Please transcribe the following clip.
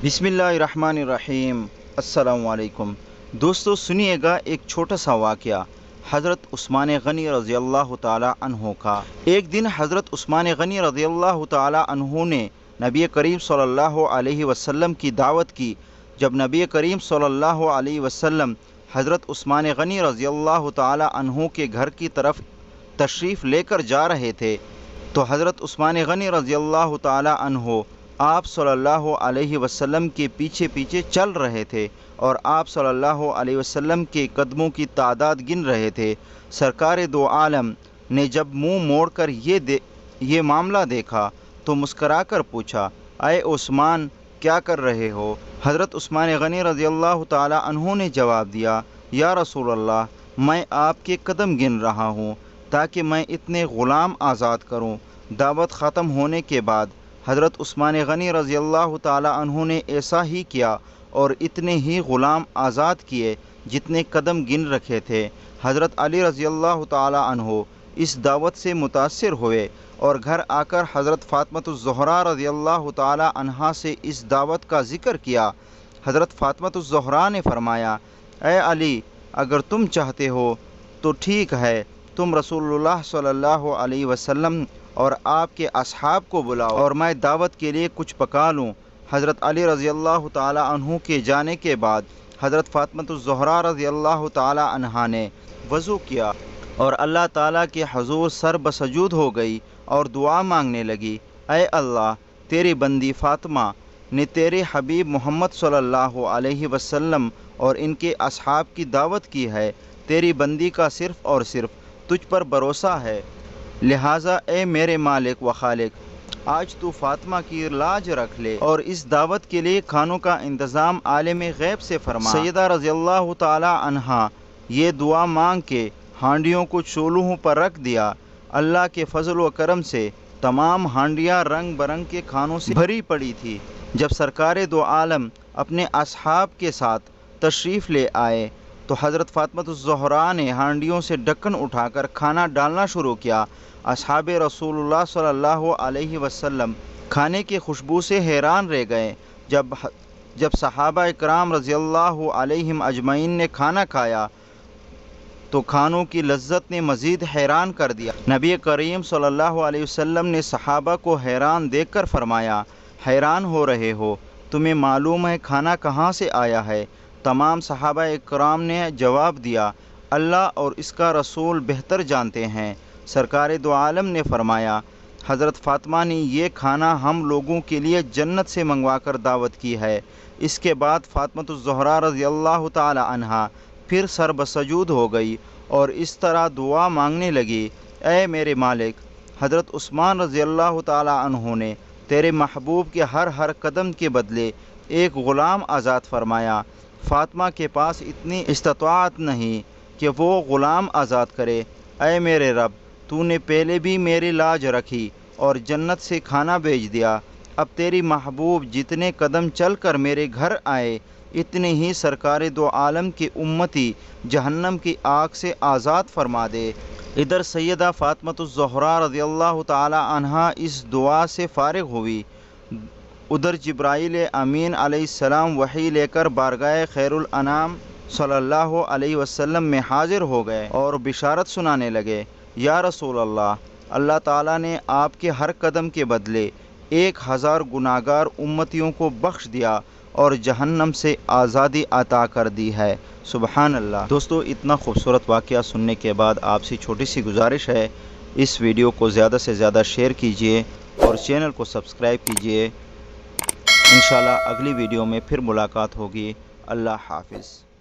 बिस्मिल्लाहिर्रहमानिर्रहीम। अस्सलाम वालेकुम दोस्तों, सुनिएगा एक छोटा सा वाक़या हज़रत उस्मान गनी रज़ी अल्लाह ताला अन्हो का। एक दिन हज़रत उस्मान गनी रज़ी अल्लाह ताला अन्हो ने नबी करीम सल्लल्लाहु अलैहि वसल्लम की दावत की। जब नबी करीम सल्लल्लाहु अलैहि वसल्लम हज़रत उस्मान गनी रज़ी अल्लाह ताला अन्हो के घर की तरफ तशरीफ़ लेकर जा रहे थे तो हज़रत उस्मान गनी रज़ी अल्लाह ताला अन्हो आप सल्लल्लाहु अलैहि वसल्लम के पीछे पीछे चल रहे थे और आप सल्लल्लाहु अलैहि वसल्लम के कदमों की तादाद गिन रहे थे। सरकार दो आलम ने जब मुंह मोड़कर ये मामला देखा तो मुस्कराकर पूछा, अय उस्मान, क्या कर रहे हो? हज़रत उस्मान गनी रज़ी अल्लाह ताला अन्हु ने जवाब दिया, या रसूल अल्लाह, मैं आपके कदम गिन रहा हूँ ताकि मैं इतने ग़ुलाम आज़ाद करूँ। दावत ख़त्म होने के बाद हज़रत उस्मान गनी रज़ी अल्लाह ताला अन्हु ने ऐसा ही किया और इतने ही ग़ुलाम आज़ाद किए जितने कदम गिन रखे थे। हज़रत अली रज़ी अल्लाह ताला अन्हु इस दावत से मुतासिर हुए और घर आकर हज़रत फ़ातिमतुज़ ज़हरा रज़ी अल्लाह ताला अन्हा से इस दावत का ज़िक्र किया। हज़रत फ़ातिमतुज़ ज़हरा ने फरमाया, ऐ अली, अगर तुम चाहते हो तो ठीक है, तुम रसूलुल्लाह सल्लल्लाहु अलैहि वसल्लम और आपके असहाब को बुलाओ और मैं दावत के लिए कुछ पका लूँ। हज़रत अली रज़ी अल्लाह ताला अन्हु के जाने के बाद हज़रत फ़ातिमतुज़ ज़हरा रज़ी अल्लाह ताला अन्हा ने वज़ू किया और अल्लाह ताला के हुज़ूर सर बसजूद हो गई और दुआ मांगने लगी, ऐ अल्लाह, तेरी बंदी फ़ातिमा ने तेरे हबीब मोहम्मद सल्लल्लाहु अलैहि वसल्लम और इनके असहाब की दावत की है। तेरी बंदी का सिर्फ़ और सिर्फ तुझ पर भरोसा है, लिहाजा ए मेरे मालिक व खालिक, आज तू फ़ातिमा की लाज रख ले और इस दावत के लिए खानों का इंतज़ाम आलिम गैब से फरमा। सैयदा रज़ी अल्लाह ताला अन्हा ये दुआ मांग के हांडियों को चूल्हों पर रख दिया। अल्लाह के फजल व करम से तमाम हांडियाँ रंग बरंग के खानों से भरी पड़ी थी। जब सरकार दो आलम अपने असहाब के साथ तशरीफ़ ले आए तो हज़रत फ़ातिमतुज़ ज़हरा ने हांडियों से ढक्कन उठाकर खाना डालना शुरू किया। असहाब रसूलुल्लाह सल्लल्लाहु अलैहि वसल्लम खाने की खुशबू से हैरान रह गए। जब सहाबा इकराम रज़ी अल्लाहु अलैहिम अजमईन ने खाना खाया तो खानों की लज्जत ने मज़ीद हैरान कर दिया। नबी करीम सल्लल्लाहु अलैहि वसल्लम ने सहाबा को हैरान देखकर फरमाया, हैरान हो रहे हो? तुम्हें मालूम है खाना कहाँ से आया है? तमाम सहाबा इकराम ने जवाब दिया, अल्लाह और इसका रसूल बेहतर जानते हैं। सरकार दो आलम ने फरमाया, हज़रत फ़ातिमा ने ये खाना हम लोगों के लिए जन्नत से मंगवा कर दावत की है। इसके बाद फ़ातिमतुज़ ज़हरा रज़ी अल्लाह ताला अन्हा फिर सर बसजूद हो गई और इस तरह दुआ मांगने लगी, ऐ मेरे मालिक, हज़रत उस्मान रज़ी अल्लाह ताला अन्हु ने तेरे महबूब के हर कदम के बदले एक ग़ुलाम आज़ाद फरमाया। फ़ातिमा के पास इतनी इस्तिताअत नहीं कि वो ग़ुलाम आज़ाद करे। ऐ मेरे रब, तूने पहले भी मेरी लाज रखी और जन्नत से खाना भेज दिया। अब तेरी महबूब जितने कदम चल कर मेरे घर आए इतने ही सरकार दो आलम के उम्मती जहन्नम की आग से आज़ाद फरमा दे। इधर सैयदा फ़ातिमतुज़ ज़हरा रज़ी अल्लाह ताला अन्हा इस दुआ से फ़ारिग़ हुई। उधर जिब्राईल अमीन अलैहिस्सलाम वही लेकर बारगाह खैरुल अनाम सल्लल्लाहु अलैहि वसल्लम में हाजिर हो गए और बिशारत सुनाने लगे, या रसूल अल्लाह, अल्लाह ताला ने आपके हर कदम के बदले 1000 गुनाहगार उम्मतियों को बख्श दिया और जहन्नम से आज़ादी अता कर दी है। सुबहान अल्लाह। दोस्तों, इतना खूबसूरत वाक़या सुनने के बाद आपसे छोटी सी गुजारिश है, इस वीडियो को ज़्यादा से ज़्यादा शेयर कीजिए और चैनल को सब्सक्राइब कीजिए। इंशाल्लाह अगली वीडियो में फिर मुलाकात होगी। अल्लाह हाफ़िज़।